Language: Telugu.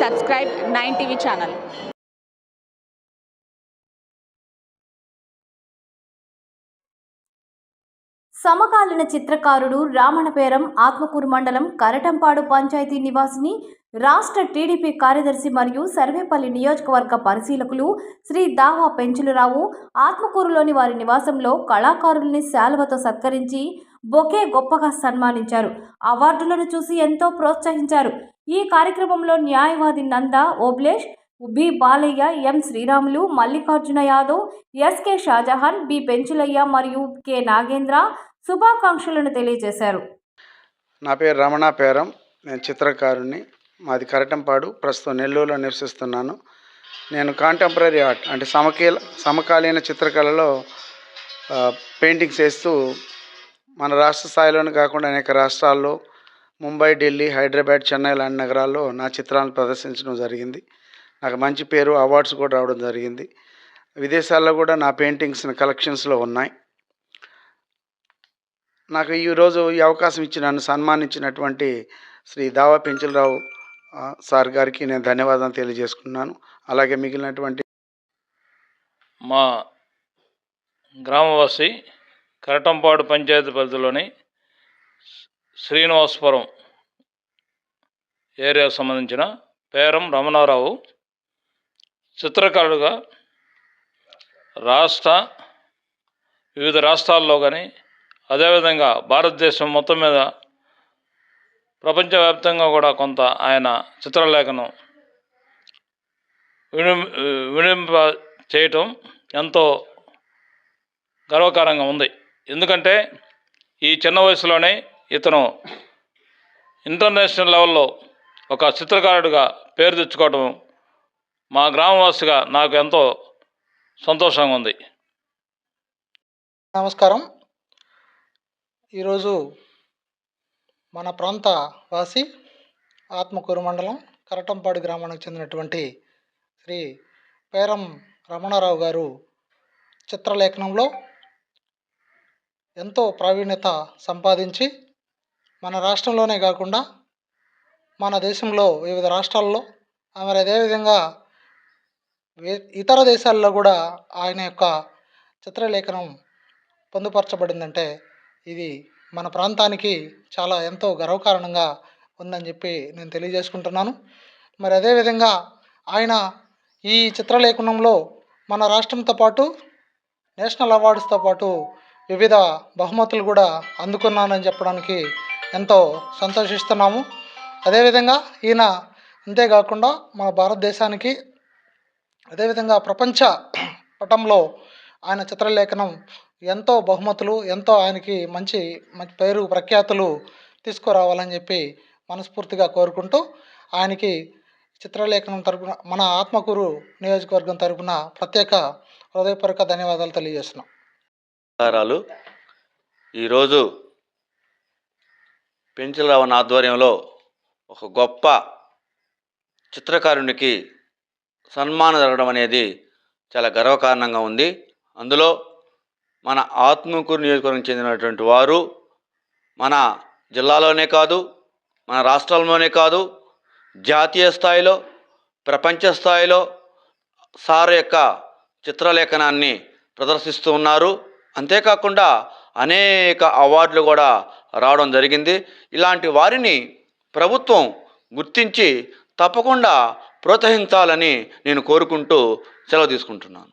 subscribe 9 TV channel. సమకాలీన చిత్రకారుడు రామణపేరం ఆత్మకూరు మండలం కరటంపాడు పంచాయతీ నివాసిని రాష్ట్ర టీడీపీ కార్యదర్శి మరియు సర్వేపల్లి నియోజకవర్గ పరిశీలకులు శ్రీ దావా పెంచులరావు ఆత్మకూరులోని వారి నివాసంలో కళాకారుల్ని శాలువతో సత్కరించి బొకే గొప్పగా సన్మానించారు. అవార్డులను చూసి ఎంతో ప్రోత్సహించారు. ఈ కార్యక్రమంలో న్యాయవాది నంద ఓబ్లేష్, బి బాలయ్య, ఎం శ్రీరాములు, మల్లికార్జున యాదవ్, ఎస్కే షాజహాన్, బి పెంచులయ్య మరియు కె నాగేంద్ర శుభాకాంక్షలను తెలియజేశారు. నా పేరు రమణ పేరం, నేను చిత్రకారుని. మాది కరటంపాడు, ప్రస్తుతం నెల్లూరులో నివసిస్తున్నాను. నేను కాంటెంపరీ ఆర్ట్ అంటే సమకాలీన చిత్రకళలో పెయింటింగ్స్ వేస్తూ మన రాష్ట్ర స్థాయిలోనే కాకుండా అనేక రాష్ట్రాల్లో ముంబై, ఢిల్లీ, హైదరాబాద్, చెన్నై లాంటి నగరాల్లో నా చిత్రాలను ప్రదర్శించడం జరిగింది. నాకు మంచి పేరు, అవార్డ్స్ కూడా రావడం జరిగింది. విదేశాల్లో కూడా నా పెయింటింగ్స్ కలెక్షన్స్లో ఉన్నాయి. నాకు ఈరోజు ఈ అవకాశం ఇచ్చి నన్ను సన్మానించినటువంటి శ్రీ దావా పెంచులరావు సార్ గారికి నేను ధన్యవాదాలు తెలియజేసుకున్నాను. అలాగే మిగిలినటువంటి మా గ్రామవాసి కరటంపాడు పంచాయతీ పరిధిలోని శ్రీనివాసపురం ఏరియాకు సంబంధించిన పేరం రమణారావు చిత్రకారుడుగా వివిధ రాష్ట్రాల్లో కానీ అదేవిధంగా భారతదేశం మొత్తం మీద ప్రపంచవ్యాప్తంగా కూడా కొంత ఆయన చిత్రలేఖనం వినింప చేయటం ఎంతో గర్వకారంగా ఉంది. ఎందుకంటే ఈ చిన్న వయసులోనే ఇతను ఇంటర్నేషనల్ లెవెల్లో ఒక చిత్రకారుడిగా పేరు తెచ్చుకోవటం మా గ్రామవాసిగా నాకు ఎంతో సంతోషంగా ఉంది. నమస్కారం. ఈరోజు మన ప్రాంత వాసి ఆత్మకూరు మండలం కరటంపాడు గ్రామానికి చెందినటువంటి శ్రీ పేరం రమణారావు గారు చిత్రలేఖనంలో ఎంతో ప్రావీణ్యత సంపాదించి మన రాష్ట్రంలోనే కాకుండా మన దేశంలో వివిధ రాష్ట్రాల్లో మరి అదేవిధంగా ఇతర దేశాల్లో కూడా ఆయన యొక్క చిత్రలేఖనం పొందుపరచబడిందంటే ఇది మన ప్రాంతానికి చాలా ఎంతో గర్వకారణంగా ఉందని చెప్పి నేను తెలియజేసుకుంటున్నాను. మరి అదేవిధంగా ఆయన ఈ చిత్రలేఖనంలో మన రాష్ట్రంతో పాటు నేషనల్ అవార్డ్స్తో పాటు వివిధ బహుమతులు కూడా అందుకున్నానని చెప్పడానికి ఎంతో సంతోషిస్తున్నాము. అదేవిధంగా ఈయన అంతేకాకుండా మన భారతదేశానికి అదేవిధంగా ప్రపంచ పటంలో ఆయన చిత్రలేఖనం ఎంతో బహుమతులు, ఎంతో ఆయనకి మంచి పేరు ప్రఖ్యాతులు తీసుకురావాలని చెప్పి మనస్ఫూర్తిగా కోరుకుంటూ ఆయనకి చిత్రలేఖనం తరపున మన ఆత్మకూరు నియోజకవర్గం తరపున ప్రత్యేక హృదయపూర్వక ధన్యవాదాలు తెలియజేస్తున్నాం. ఈరోజు పెంచులరావు ఆధ్వర్యంలో ఒక గొప్ప చిత్రకారునికి సన్మానం జరగడం అనేది చాలా గర్వకారణంగా ఉంది. అందులో మన ఆత్మకూరు నియోజకవర్గం చెందినటువంటి వారు మన జిల్లాలోనే కాదు, మన రాష్ట్రంలోనే కాదు, జాతీయ స్థాయిలో, ప్రపంచ స్థాయిలో సార్ యొక్క చిత్రలేఖనాన్ని ప్రదర్శిస్తూ ఉన్నారు. అంతేకాకుండా అనేక అవార్డులు కూడా రావడం జరిగింది. ఇలాంటి వారిని ప్రభుత్వం గుర్తించి తప్పకుండా ప్రోత్సహించాలని నేను కోరుకుంటూ సెలవు తీసుకుంటున్నాను.